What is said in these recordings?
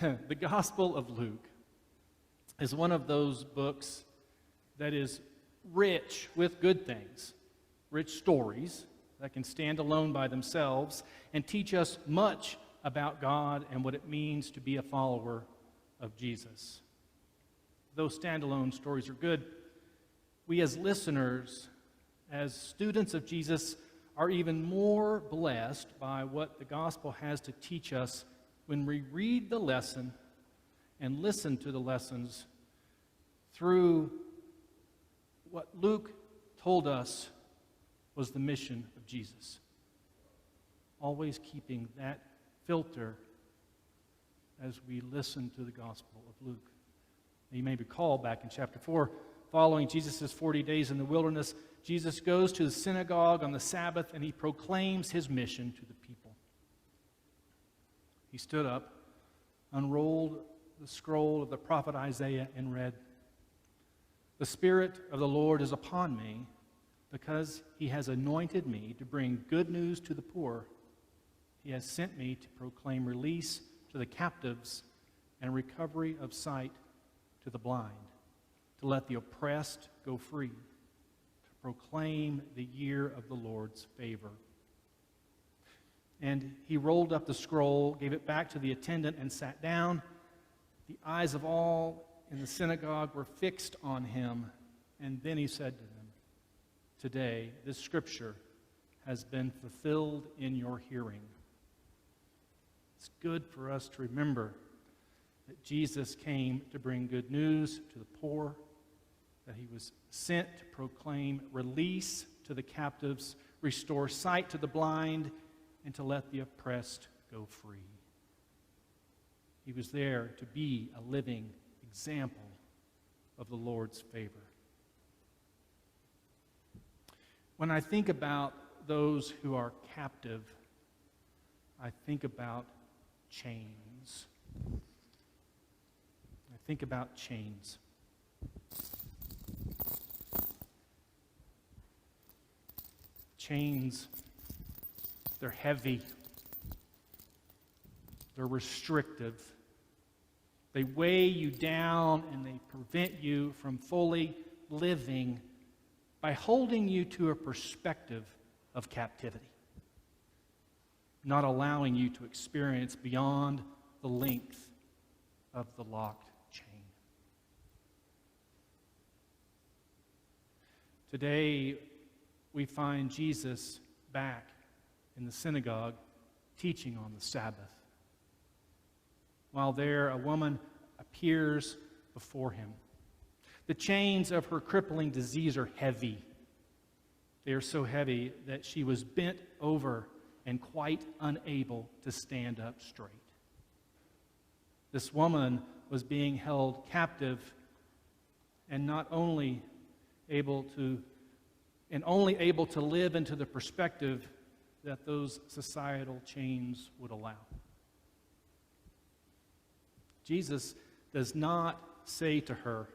The Gospel of Luke is one of those books that is rich with good things, rich stories that can stand alone by themselves and teach us much about God and what it means to be a follower of Jesus. Those standalone stories are good. We as listeners, as students of Jesus, are even more blessed by what the gospel has to teach us when we read the lesson and listen to the lessons through what Luke told us was the mission of Jesus. Always keeping that filter as we listen to the Gospel of Luke. You may recall back in chapter 4, following Jesus' 40 days in the wilderness, Jesus goes to the synagogue on the Sabbath and he proclaims his mission to the people. He stood up, unrolled the scroll of the prophet Isaiah and read, "The Spirit of the Lord is upon me, because he has anointed me to bring good news to the poor. He has sent me to proclaim release to the captives and recovery of sight to the blind, to let the oppressed go free, to proclaim the year of the Lord's favor." And he rolled up the scroll, gave it back to the attendant, and sat down. The eyes of all in the synagogue were fixed on him. And then he said to them, "Today, this scripture has been fulfilled in your hearing." It's good for us to remember that Jesus came to bring good news to the poor, that he was sent to proclaim release to the captives, restore sight to the blind, and to let the oppressed go free. He was there to be a living example of the Lord's favor. When I think about those who are captive, I think about chains. I think about chains. Chains, they're heavy. They're restrictive. They weigh you down and they prevent you from fully living by holding you to a perspective of captivity, not allowing you to experience beyond the length of the locked chain. Today, we find Jesus back in the synagogue teaching on the Sabbath. While there, a woman appears before him. The chains of her crippling disease are heavy. They are so heavy that she was bent over and quite unable to stand up straight. This woman was being held captive and only able to live into the perspective that those societal chains would allow. Jesus does not say to her,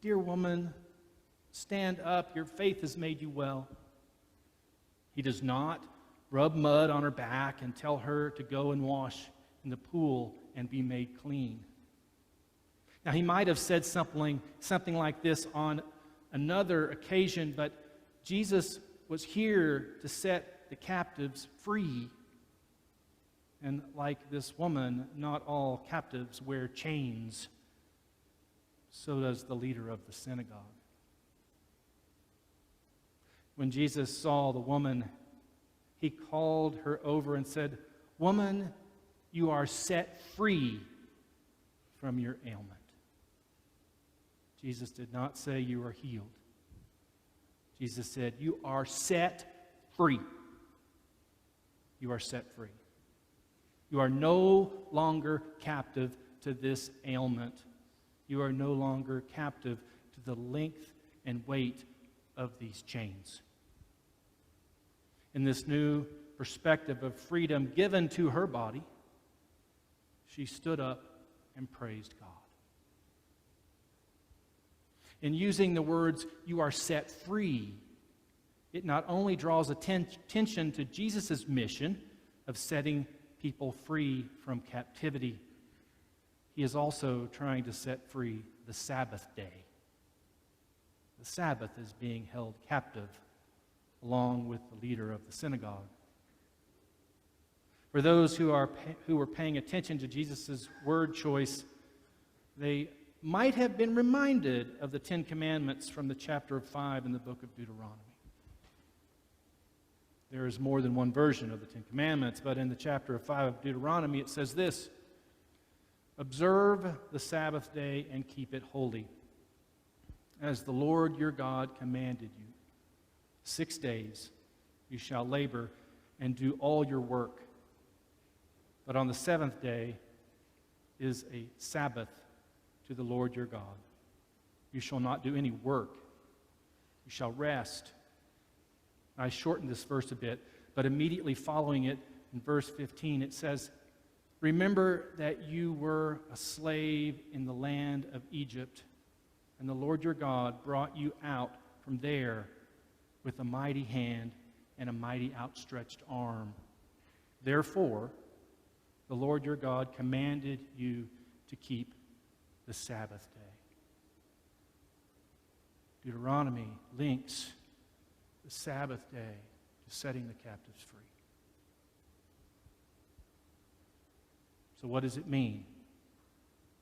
"Dear woman, stand up, your faith has made you well." He does not rub mud on her back and tell her to go and wash in the pool and be made clean. Now, he might have said something like this on another occasion, but Jesus was here to set the captives free. And like this woman, not all captives wear chains. So does the leader of the synagogue. When Jesus saw the woman, he called her over and said, "Woman, you are set free from your ailment." Jesus did not say you are healed. Jesus said, "You are set free." You are set free. You are no longer captive to this ailment. You are no longer captive to the length and weight of these chains. In this new perspective of freedom given to her body, she stood up and praised God. In using the words, "you are set free," it not only draws attention to Jesus' mission of setting people free from captivity, he is also trying to set free the Sabbath day. The Sabbath is being held captive along with the leader of the synagogue. For those who were paying attention to Jesus' word choice, they might have been reminded of the Ten Commandments from the chapter 5 in the book of Deuteronomy. There is more than one version of the Ten Commandments, but in the chapter 5 of Deuteronomy it says this: "Observe the Sabbath day and keep it holy, as the Lord your God commanded you. 6 days you shall labor and do all your work. But on the seventh day is a Sabbath to the Lord your God. You shall not do any work. You shall rest." I shortened this verse a bit, but immediately following it, in verse 15, it says, "Remember that you were a slave in the land of Egypt, and the Lord your God brought you out from there with a mighty hand and a mighty outstretched arm. Therefore, the Lord your God commanded you to keep the Sabbath day." Deuteronomy links the Sabbath day to setting the captives free. So what does it mean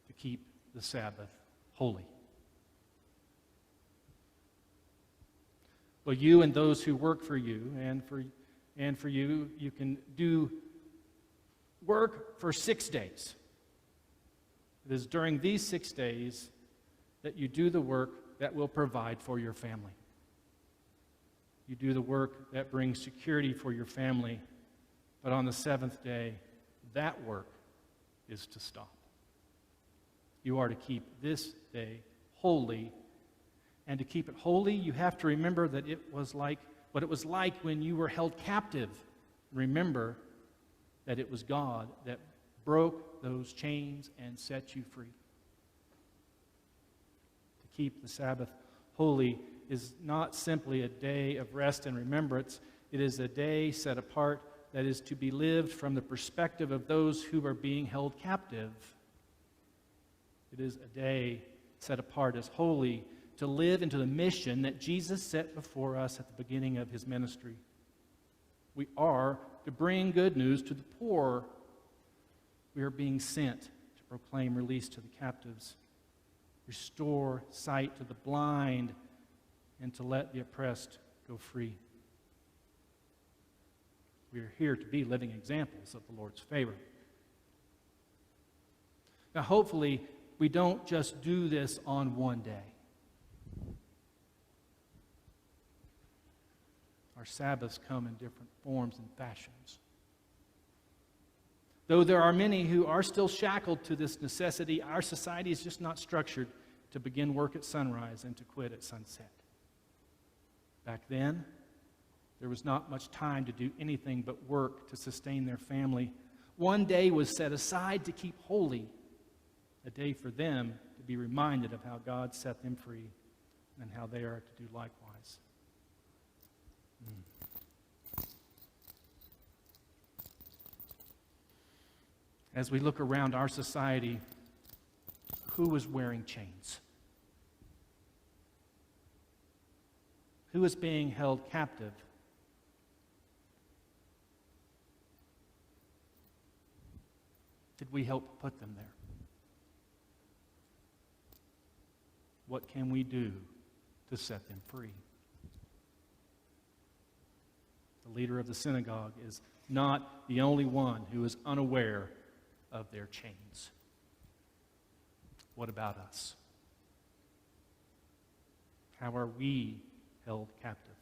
to keep the Sabbath holy? Well, you and those who work for you and for you, you can do work for 6 days. It is during these 6 days that you do the work that will provide for your family. You do the work that brings security for your family, but on the seventh day, that work is to stop. You are to keep this day holy, and to keep it holy, you have to remember that it was like what it was like when you were held captive. Remember that it was God that broke those chains and set you free. To keep the Sabbath holy is not simply a day of rest and remembrance. It is a day set apart that is to be lived from the perspective of those who are being held captive. It is a day set apart as holy to live into the mission that Jesus set before us at the beginning of his ministry. We are to bring good news to the poor. We are being sent to proclaim release to the captives, restore sight to the blind, and to let the oppressed go free. We are here to be living examples of the Lord's favor. Now, hopefully, we don't just do this on one day. Our Sabbaths come in different forms and fashions. Though there are many who are still shackled to this necessity, our society is just not structured to begin work at sunrise and to quit at sunset. Back then, there was not much time to do anything but work to sustain their family. One day was set aside to keep holy, a day for them to be reminded of how God set them free and how they are to do likewise. As we look around our society, who is wearing chains? Who is being held captive? Did we help put them there? What can we do to set them free? The leader of the synagogue is not the only one who is unaware of their chains. What about us? How are we held captive?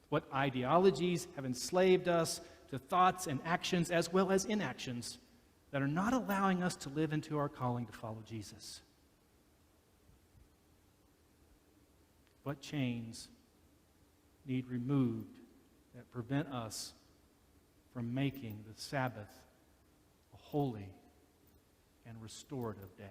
What ideologies have enslaved us to thoughts and actions as well as inactions that are not allowing us to live into our calling to follow Jesus? What chains need removed that prevent us from making the Sabbath a holy and restorative day?